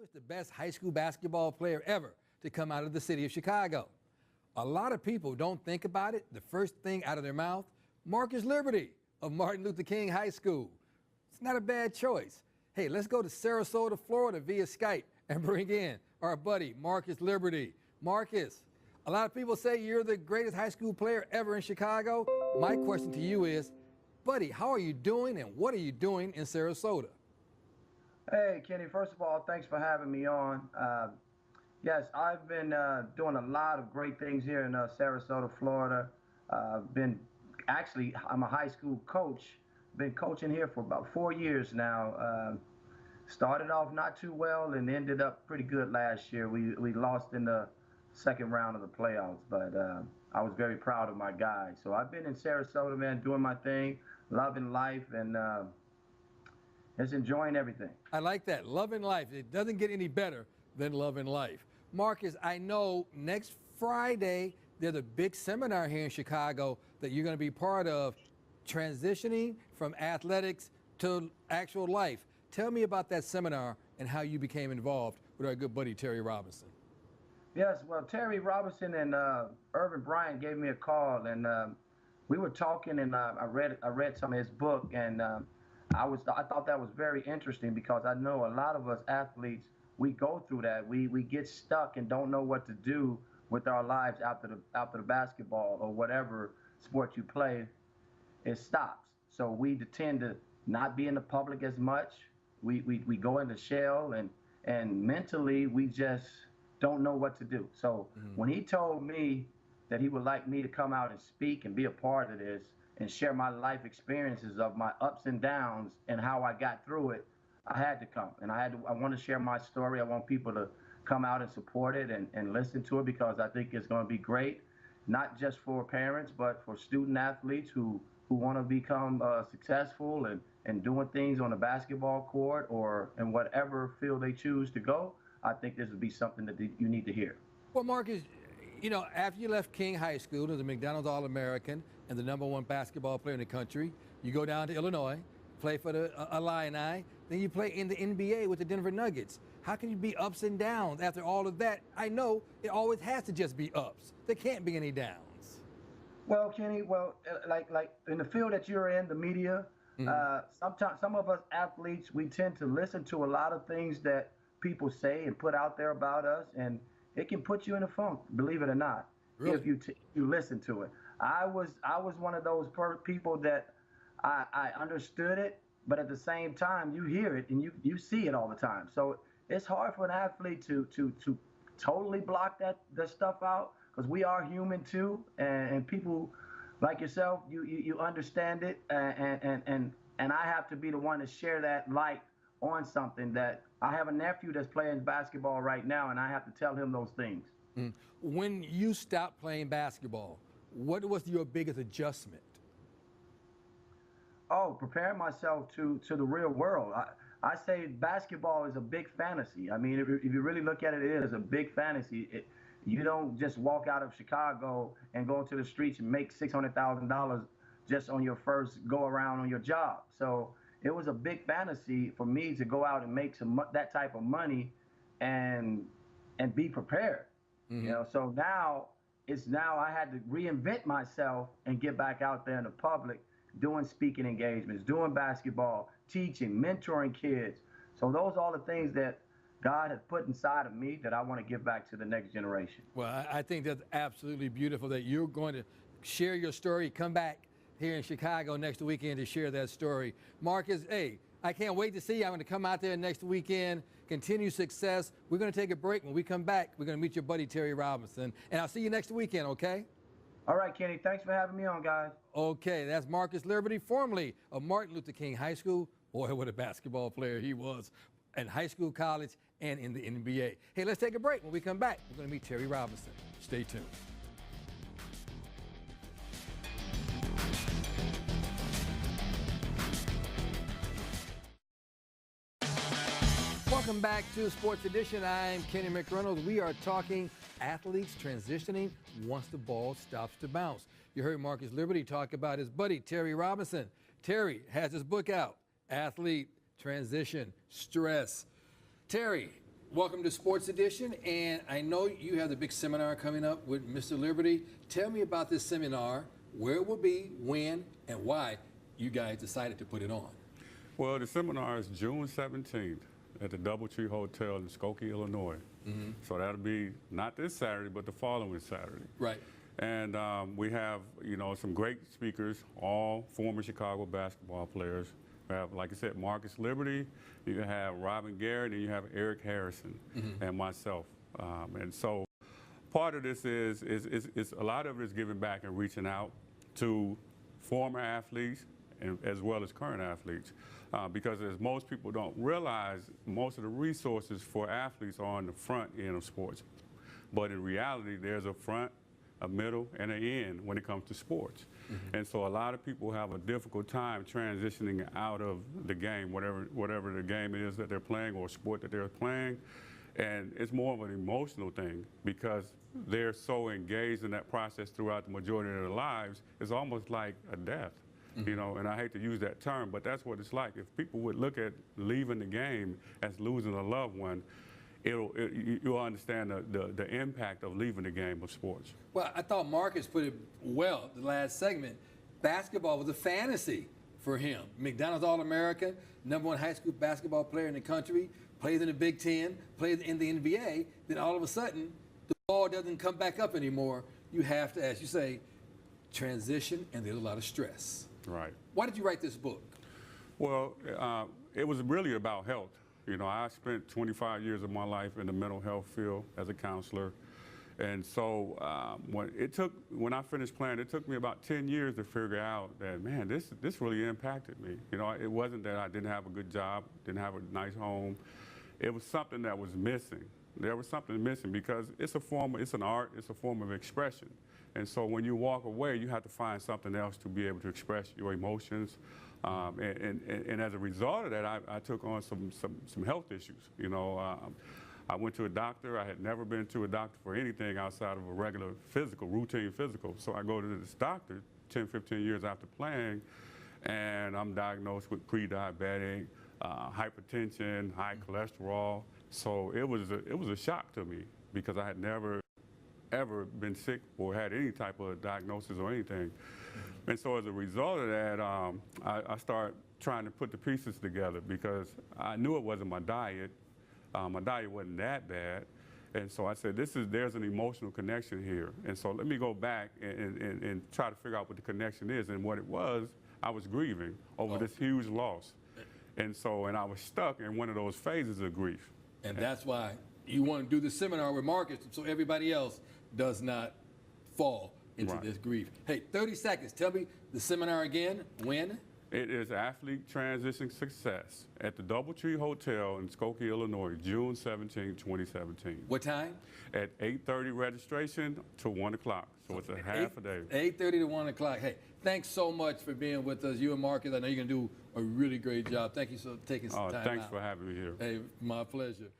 was the best high school basketball player ever to come out of the city of Chicago? A lot of people don't think about it. The first thing out of their mouth, Marcus Liberty of Martin Luther King High School. It's not a bad choice. Hey, let's go to Sarasota, Florida via Skype and bring in our buddy, Marcus Liberty. Marcus, a lot of people say you're the greatest high school player ever in Chicago. My question to you is, buddy, how are you doing and what are you doing in Sarasota? Hey, Kenny, first of all, thanks for having me on. Yes, I've been doing a lot of great things here in Sarasota, Florida. I'm a high school coach. Been coaching here for about 4 years now. Started off not too well and ended up pretty good last year. We lost in the second round of the playoffs, but I was very proud of my guys. So I've been in Sarasota, man, doing my thing, loving life, and just enjoying everything. I like that, loving life. It doesn't get any better than loving life. Marcus, I know next Friday there's a big seminar here in Chicago that you're going to be part of, transitioning from athletics to actual life. Tell me about that seminar and how you became involved with our good buddy Terry Robinson. Yes, well, Terry Robinson and Irvin Bryant gave me a call, and we were talking, and I read some of his book, and I thought that was very interesting because I know a lot of us athletes, we go through that. We get stuck and don't know what to do with our lives after the basketball or whatever sport you play. It stops. So we tend to not be in the public as much. We go in the shell, and mentally we just don't know what to do. So when he told me that he would like me to come out and speak and be a part of this and share my life experiences of my ups and downs and how I got through it, I had to come. And I want to share my story. I want people to come out and support it and listen to it because I think it's going to be great, not just for parents, but for student athletes who want to become successful and doing things on the basketball court or in whatever field they choose to go. I think this would be something that you need to hear. Well, Marcus, you know, after you left King High School as a McDonald's All-American and the #1 basketball player in the country, you go down to Illinois, play for the Illini, then you play in the NBA with the Denver Nuggets. How can you be ups and downs after all of that? I know it always has to just be ups. There can't be any downs. Well, Kenny, like in the field that you're in, the media, sometimes some of us athletes, we tend to listen to a lot of things that people say and put out there about us, and it can put you in a funk, believe it or not, really? If you listen to it. I was one of those people that I understood it, but at the same time, you hear it and you see it all the time. So it's hard for an athlete to totally block that stuff out because we are human too, and people like yourself, you understand it, and I have to be the one to share that light on something that I have a nephew that's playing basketball right now, and I have to tell him those things. When you stopped playing basketball, what was your biggest adjustment? Oh, preparing myself to the real world. I say basketball is a big fantasy. I mean, if you really look at it, it is a big fantasy. You don't just walk out of Chicago and go to the streets and make $600,000 just on your first go around on your job. So it was a big fantasy for me to go out and make that type of money and be prepared. You know, so now I had to reinvent myself and get back out there in the public, doing speaking engagements, doing basketball, teaching, mentoring kids. So those are all the things that God has put inside of me that I want to give back to the next generation. Well, I think that's absolutely beautiful that you're going to share your story, come back here in Chicago next weekend to share that story. Marcus, hey, I can't wait to see you. I'm going to come out there next weekend, continue success. We're going to take a break. When we come back, we're going to meet your buddy Terry Robinson. And I'll see you next weekend, okay? All right, Kenny. Thanks for having me on, guys. Okay, that's Marcus Liberty, formerly of Martin Luther King High School. Boy, what a basketball player he was in high school, college, and in the NBA. Hey, let's take a break. When we come back, we're going to meet Terry Robinson. Stay tuned. Welcome back to Sports Edition. I'm Kenny McReynolds. We are talking athletes transitioning once the ball stops to bounce. You heard Marcus Liberty talk about his buddy, Terry Robinson. Terry has his book out, Athlete, Transition, Stress. Terry, welcome to Sports Edition. And I know you have the big seminar coming up with Mr. Liberty. Tell me about this seminar, where it will be, when, and why you guys decided to put it on. Well, the seminar is June 17th at the DoubleTree Hotel in Skokie, Illinois. So that'll be not this Saturday, but the following Saturday. Right. And we have, some great speakers, all former Chicago basketball players. We have, like I said, Marcus Liberty, you have Robin Garrett, and you have Eric Harrison and myself. And so part of this is a lot of it is giving back and reaching out to former athletes and as well as current athletes. Because as most people don't realize, most of the resources for athletes are on the front end of sports. But in reality, there's a front, a middle, and an end when it comes to sports. And so a lot of people have a difficult time transitioning out of the game, whatever the game is that they're playing or sport that they're playing. And it's more of an emotional thing because they're so engaged in that process throughout the majority of their lives. It's almost like a death. And I hate to use that term, but that's what it's like. If people would look at leaving the game as losing a loved one, you'll understand the impact of leaving the game of sports. Well, I thought Marcus put it well the last segment. Basketball was a fantasy for him. McDonald's All-American, #1 high school basketball player in the country, plays in the Big Ten, plays in the NBA. Then all of a sudden, the ball doesn't come back up anymore. You have to, as you say, transition, and there's a lot of stress. Right. Why did you write this book? Well, it was really about health. I spent 25 years of my life in the mental health field as a counselor. And so when I finished playing, it took me about 10 years to figure out that, man, this really impacted me. It wasn't that I didn't have a good job, didn't have a nice home. It was something that was missing. There was something missing because it's an art, it's a form of expression. And so when you walk away, you have to find something else to be able to express your emotions. And as a result of that, I took on some health issues. I went to a doctor. I had never been to a doctor for anything outside of a regular routine physical. So I go to this doctor 10, 15 years after playing, and I'm diagnosed with pre-diabetic, hypertension, high cholesterol. So it was a shock to me because I had never ever been sick or had any type of diagnosis or anything. And so as a result of that, I started trying to put the pieces together because I knew it wasn't my diet. My diet wasn't that bad. And so I said, there's an emotional connection here. And so let me go back and try to figure out what the connection is. And what it was, I was grieving over this huge loss. And I was stuck in one of those phases of grief. And that's why you want to do the seminar with Marcus so everybody else does not fall into this grief. Hey, 30 seconds. Tell me the seminar again. When? It is Athlete Transition Success at the DoubleTree Hotel in Skokie, Illinois, June 17, 2017. What time? At 8:30 registration to 1 o'clock. So it's a half a day. 8:30 to 1 o'clock. Hey, thanks so much for being with us. You and Marcus, I know you're going to do a really great job. Thank you for taking some time out. Thanks for having me here. Hey, my pleasure.